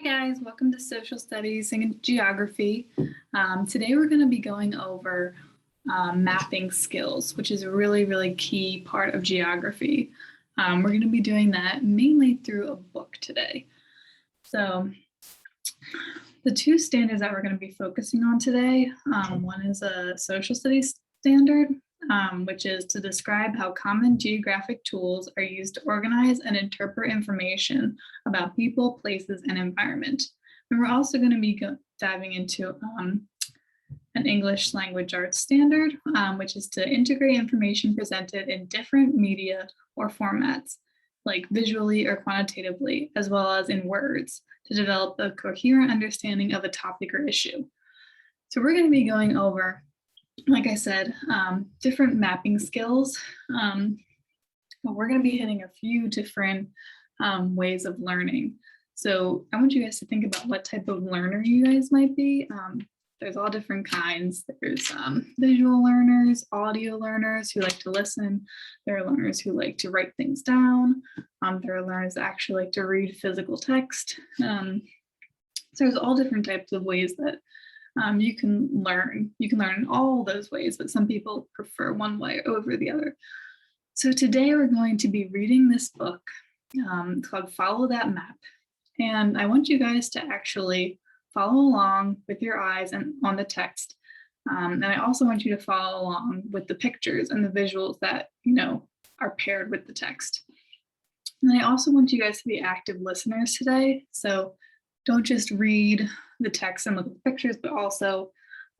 Hi guys, welcome to Social Studies and Geography. Today we're going to be going over mapping skills, which is a really key part of geography. We're going to be doing that mainly through a book today. So the two standards that we're going to be focusing on today, one is a social studies standard, which is to describe how common geographic tools are used to organize and interpret information about people, places, and environment. And we're also going to be diving into an English language arts standard, which is to integrate information presented in different media or formats, like visually or quantitatively, as well as in words, to develop a coherent understanding of a topic or issue. So we're going to be going over, like I said, different mapping skills. But we're going to be hitting a few different ways of learning. So I want you guys to think about what type of learner you guys might be. There's all different kinds. There's visual learners, audio learners who like to listen. There are learners who like to write things down. There are learners that actually like to read physical text. So there's all different types of ways that you can learn. You can learn in all those ways, but some people prefer one way over the other. So today we're going to be reading this book called Follow That Map. And I want you guys to actually follow along with your eyes and on the text. And I also want you to follow along with the pictures and the visuals that, are paired with the text. And I also want you guys to be active listeners today. So don't just read the text and look at the pictures, but also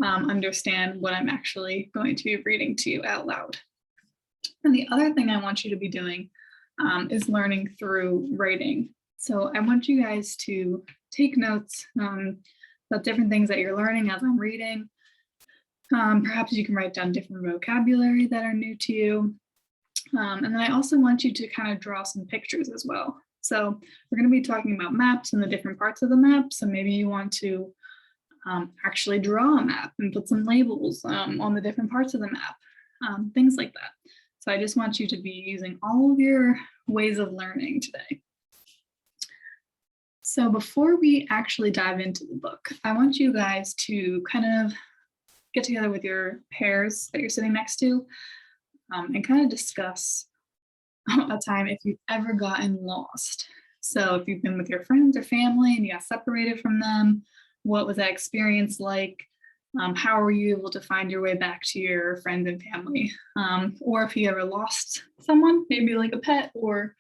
understand what I'm actually going to be reading to you out loud. And the other thing I want you to be doing is learning through writing. So I want you guys to take notes about different things that you're learning as I'm reading. Perhaps you can write down different vocabulary that are new to you. And then I also want you to kind of draw some pictures as well. So we're going to be talking about maps and the different parts of the map. So maybe you want to actually draw a map and put some labels on the different parts of the map, things like that. So I just want you to be using all of your ways of learning today. So before we actually dive into the book, I want you guys to kind of get together with your pairs that you're sitting next to and kind of discuss a time if you've ever gotten lost. So if you've been with your friends or family and you got separated from them, what was that experience like? How were you able to find your way back to your friends and family? Or if you ever lost someone, maybe like a pet or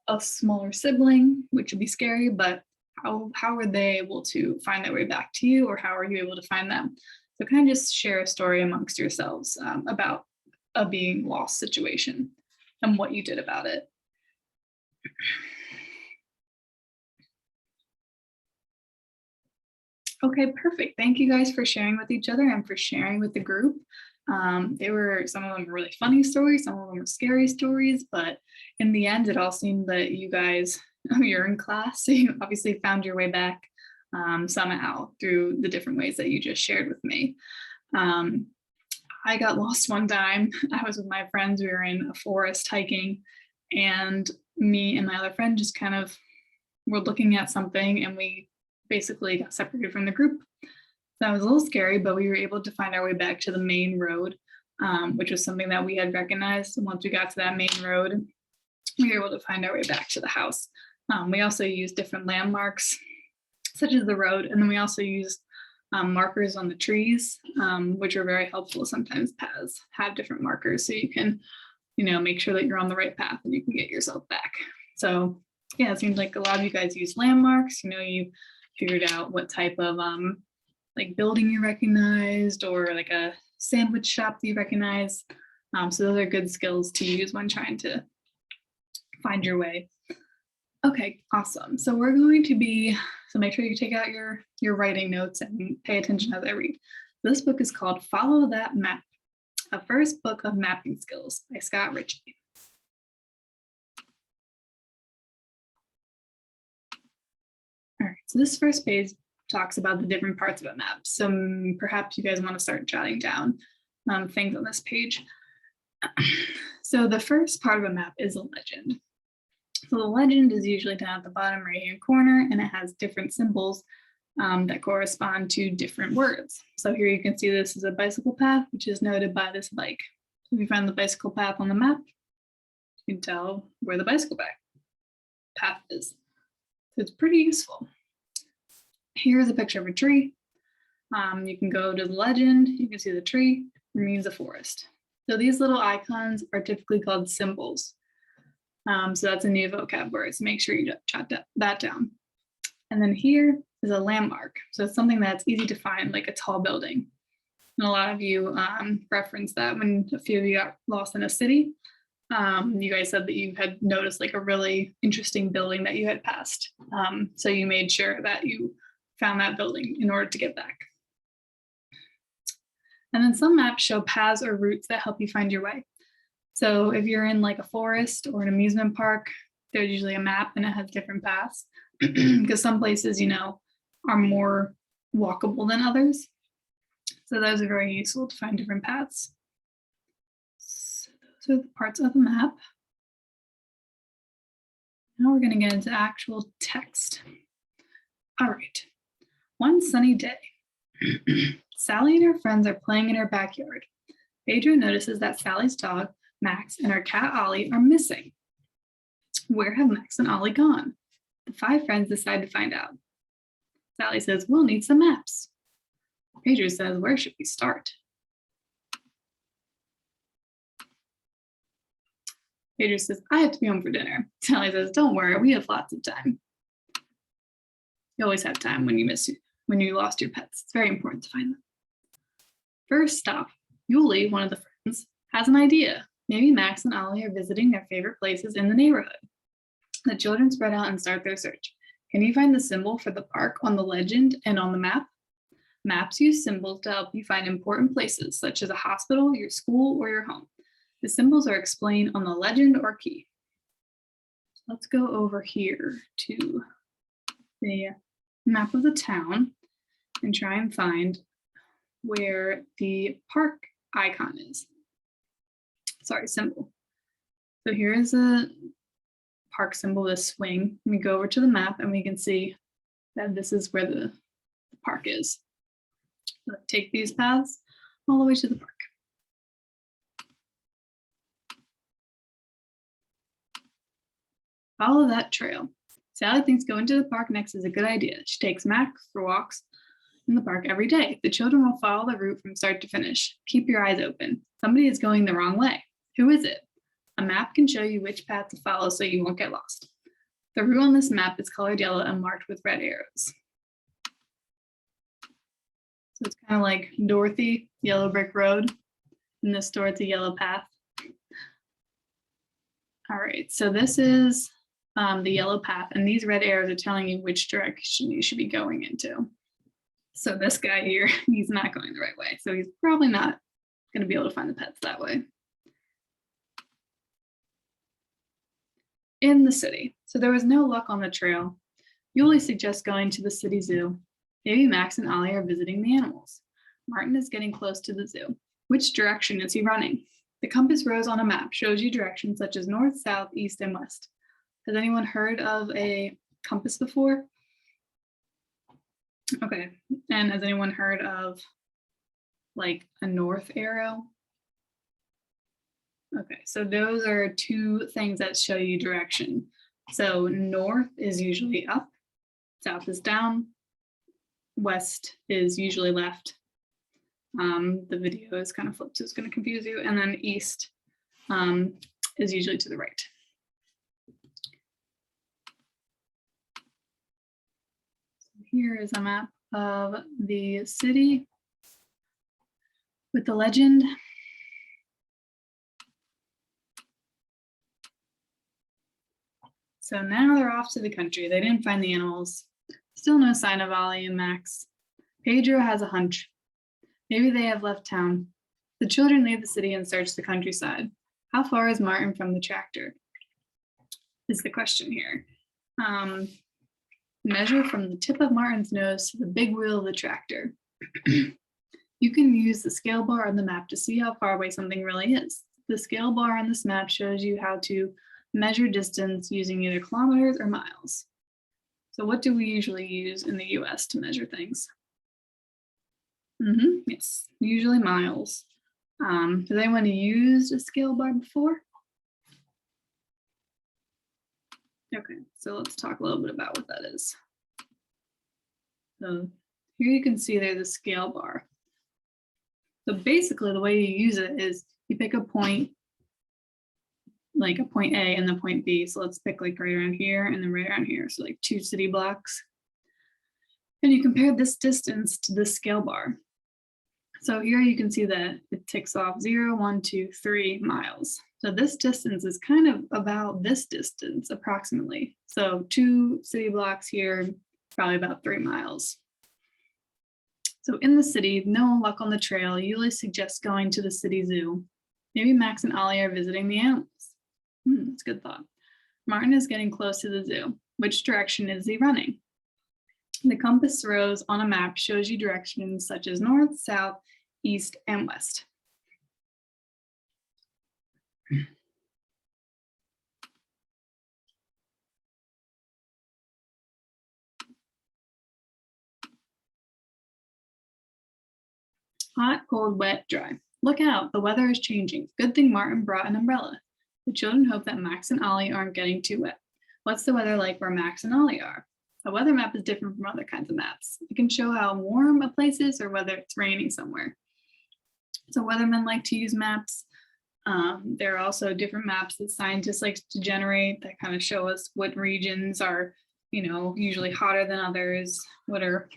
a smaller sibling, which would be scary, but how were they able to find their way back to you, or how are you able to find them? So kind of just share a story amongst yourselves about a being lost situation and what you did about it. Okay, perfect. Thank you guys for sharing with each other and for sharing with the group. They were, some of them were really funny stories, some of them were scary stories, but in the end, it all seemed that you guys, you're in class, so you obviously found your way back somehow through the different ways that you just shared with me. I got lost one time. I was with my friends, we were in a forest hiking, and me and my other friend just kind of were looking at something, and we basically got separated from the group. That was a little scary, but we were able to find our way back to the main road, which was something that we had recognized. And once we got to that main road, we were able to find our way back to the house. We also used different landmarks, such as the road, and then we also used markers on the trees, which are very helpful. Sometimes paths have different markers, so you can, make sure that you're on the right path and you can get yourself back. So yeah, it seems like a lot of you guys use landmarks. You figured out what type of like building you recognized, or like a sandwich shop that you recognize. So those are good skills to use when trying to find your way. Okay, awesome. So we're going to be, so make sure you take out your writing notes and pay attention as I read. This book is called Follow That Map, a first book of mapping skills by Scott Ritchie. All right, so this first page talks about the different parts of a map. So perhaps you guys want to start jotting down things on this page. So the first part of a map is a legend. So the legend is usually down at the bottom right-hand corner, and it has different symbols that correspond to different words. So here you can see this is a bicycle path, which is noted by this bike. So if you find the bicycle path on the map, you can tell where the bicycle path is. So it's pretty useful. Here's a picture of a tree. You can go to the legend, you can see the tree, it means a forest. So these little icons are typically called symbols. So that's a new vocab word, so make sure you jot that down. And then here is a landmark. So it's something that's easy to find, like a tall building. And a lot of you referenced that when a few of you got lost in a city. You guys said that you had noticed like a really interesting building that you had passed. So you made sure that you found that building in order to get back. And then some maps show paths or routes that help you find your way. So if you're in like a forest or an amusement park, there's usually a map and it has different paths because some places, are more walkable than others. So those are very useful to find different paths. So those are the parts of the map. Now we're going to get into actual text. All right. One sunny day, Sally and her friends are playing in her backyard. Pedro notices that Sally's dog, Max, and her cat, Ollie, are missing. Where have Max and Ollie gone? The 5 friends decide to find out. Sally says, we'll need some maps. Pedro says, where should we start? Pedro says, I have to be home for dinner. Sally says, don't worry, we have lots of time. You always have time when you lost your pets. It's very important to find them. First stop, Yuli, one of the friends, has an idea. Maybe Max and Ollie are visiting their favorite places in the neighborhood. The children spread out and start their search. Can you find the symbol for the park on the legend and on the map? Maps use symbols to help you find important places, such as a hospital, your school, or your home. The symbols are explained on the legend or key. Let's go over here to the map of the town and try and find where the park icon is. Sorry, symbol. So here is a park symbol, this swing. We go over to the map and we can see that this is where the park is. So take these paths all the way to the park. Follow that trail. Sally thinks going to the park next is a good idea. She takes Max for walks in the park every day. The children will follow the route from start to finish. Keep your eyes open. Somebody is going the wrong way. Who is it? A map can show you which path to follow so you won't get lost. The route on this map is colored yellow and marked with red arrows. So it's kind of like Dorothy, yellow brick road. In this store, it's a yellow path. All right, so this is the yellow path, and these red arrows are telling you which direction you should be going into. So this guy here, he's not going the right way. So he's probably not going to be able to find the pets that way. In the city. So there was no luck on the trail. Yuli suggests going to the city zoo. Maybe Max and Ollie are visiting the animals. Martin is getting close to the zoo. Which direction is he running? The compass rose on a map shows you directions such as north, south, east, and west. Has anyone heard of a compass before? Okay, and has anyone heard of like a north arrow? Okay, so those are 2 things that show you direction. So north is usually up, south is down, west is usually left. The video is kind of flipped, so it's going to confuse you. And then east is usually to the right. So here is a map of the city with the legend. So now they're off to the country. They didn't find the animals. Still no sign of Ollie and Max. Pedro has a hunch. Maybe they have left town. The children leave the city and search the countryside. How far is Martin from the tractor? Is the question here. Measure from the tip of Martin's nose to the big wheel of the tractor. You can use the scale bar on the map to see how far away something really is. The scale bar on this map shows you how to measure distance using either kilometers or miles. So what do we usually use in the US to measure things? Yes, usually miles. Has anyone used a scale bar before? Okay, so let's talk a little bit about what that is. So here you can see there's a scale bar. So basically the way you use it is you pick a point, like a point A and then point B. So let's pick like right around here and then right around here. So like 2 city blocks. And you compare this distance to this scale bar. So here you can see that it ticks off 0, 1, 2, 3 miles. So this distance is kind of about this distance approximately. So 2 city blocks here, probably about 3 miles. So in the city, no luck on the trail, Yuli suggests going to the city zoo. Maybe Max and Ollie are visiting the animals. That's a good thought. Martin is getting close to the zoo. Which direction is he running? The compass rose on a map shows you directions such as north, south, east, and west. Hot, cold, wet, dry. Look out, the weather is changing. Good thing Martin brought an umbrella. The children hope that Max and Ollie aren't getting too wet. What's the weather like where Max and Ollie are? A weather map is different from other kinds of maps. It can show how warm a place is or whether it's raining somewhere. So weathermen like to use maps. There are also different maps that scientists like to generate that kind of show us what regions are, usually hotter than others, what are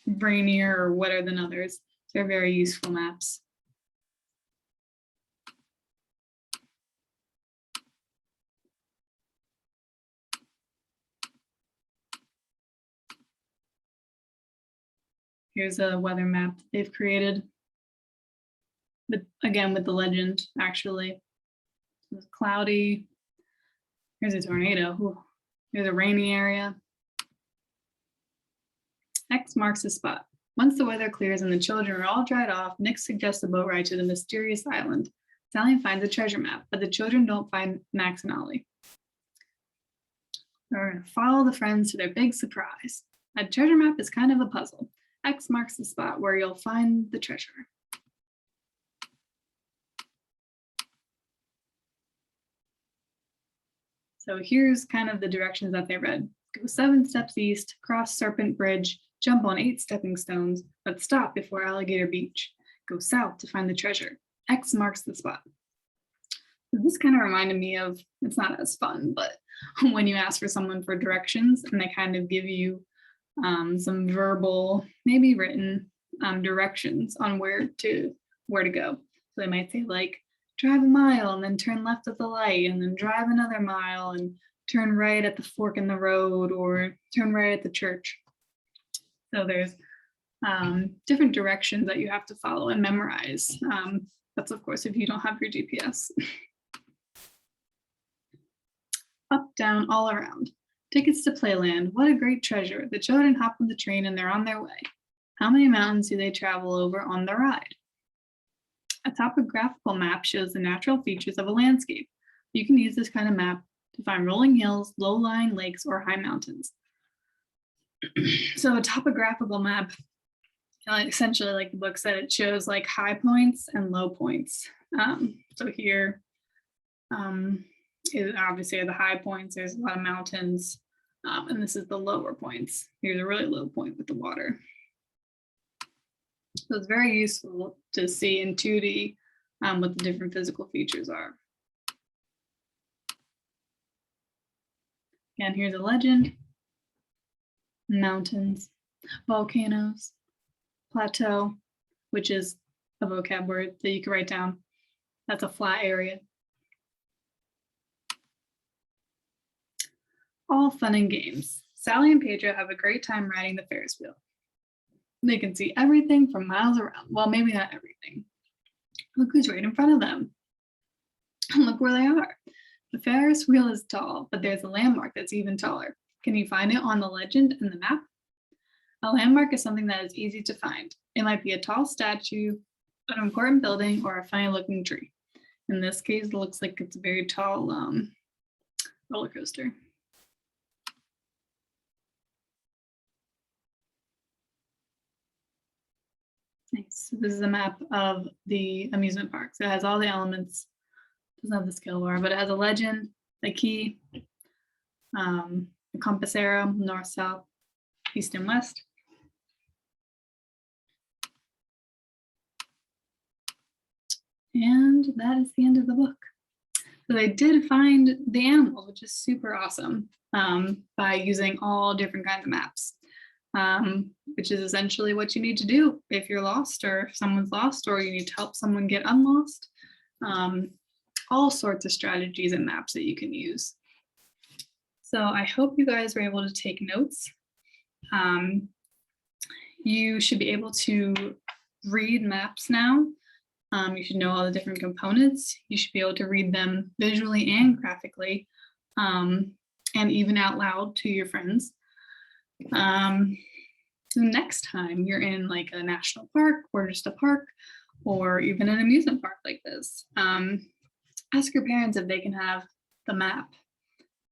rainier or wetter than others. They're very useful maps. Here's a weather map they've created. But again, with the legend, actually. It's cloudy. Here's a tornado. Ooh. Here's a rainy area. X marks the spot. Once the weather clears and the children are all dried off, Nick suggests a boat ride to the mysterious island. Sally finds a treasure map, but the children don't find Max and Ollie. They're going to follow the friends to their big surprise. A treasure map is kind of a puzzle. X marks the spot where you'll find the treasure. So here's kind of the directions that they read. Go 7 steps east, cross Serpent Bridge, jump on 8 stepping stones, but stop before Alligator Beach. Go south to find the treasure. X marks the spot. So this kind of reminded me of, it's not as fun, but when you ask for someone for directions and they kind of give you some verbal, maybe written directions on where to go. So they might say like, drive a mile and then turn left at the light and then drive another mile and turn right at the fork in the road or turn right at the church. So there's different directions that you have to follow and memorize. That's of course if you don't have your GPS. Up, down, all around. Tickets to Playland. What a great treasure. The children hop on the train and they're on their way. How many mountains do they travel over on the ride? A topographical map shows the natural features of a landscape. You can use this kind of map to find rolling hills, low-lying lakes, or high mountains. So a topographical map, essentially like the book said, it shows like high points and low points. So here is obviously the high points, there's a lot of mountains, and this is the lower points. Here's a really low point with the water. So it's very useful to see in 2D what the different physical features are. Again, here's a legend. Mountains, volcanoes, plateau, which is a vocab word that you can write down. That's a flat area. All fun and games. Sally and Pedro have a great time riding the Ferris wheel. They can see everything from miles around. Well, maybe not everything. Look who's right in front of them. And look where they are. The Ferris wheel is tall, but there's a landmark that's even taller. Can you find it on the legend and the map? A landmark is something that is easy to find. It might be a tall statue, an important building, or a funny looking tree. In this case, it looks like it's a very tall roller coaster. Nice. So this is a map of the amusement park. So it has all the elements. Doesn't have the scale bar, but it has a legend, a key, a compass arrow, north, south, east, and west. And that is the end of the book. So they did find the animals, which is super awesome, by using all different kinds of maps, which is essentially what you need to do if you're lost or if someone's lost or you need to help someone get unlost. All sorts of strategies and maps that you can use. So I hope you guys were able to take notes. You should be able to read maps now. You should know all the different components. You should be able to read them visually and graphically, and even out loud to your friends. So next time you're in like a national park or just a park or even an amusement park like this, ask your parents if they can have the map,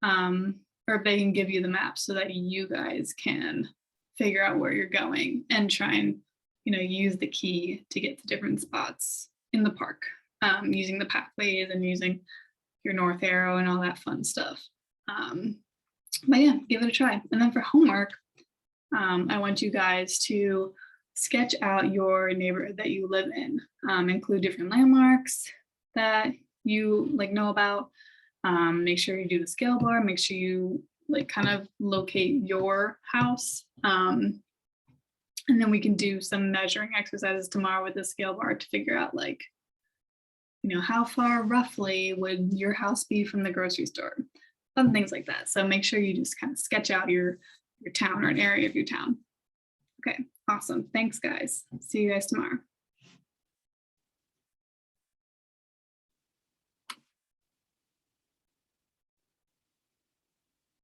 or if they can give you the map so that you guys can figure out where you're going and try and use the key to get to different spots in the park, using the pathways and using your north arrow and all that fun stuff. But yeah, give it a try. And then for homework, I want you guys to sketch out your neighborhood that you live in, include different landmarks that you know about. Make sure you do the scale bar, make sure you kind of locate your house. And then we can do some measuring exercises tomorrow with the scale bar to figure out how far roughly would your house be from the grocery store, fun things like that. So make sure you just kind of sketch out your town or an area of your town. Okay, awesome. Thanks, guys. See you guys tomorrow.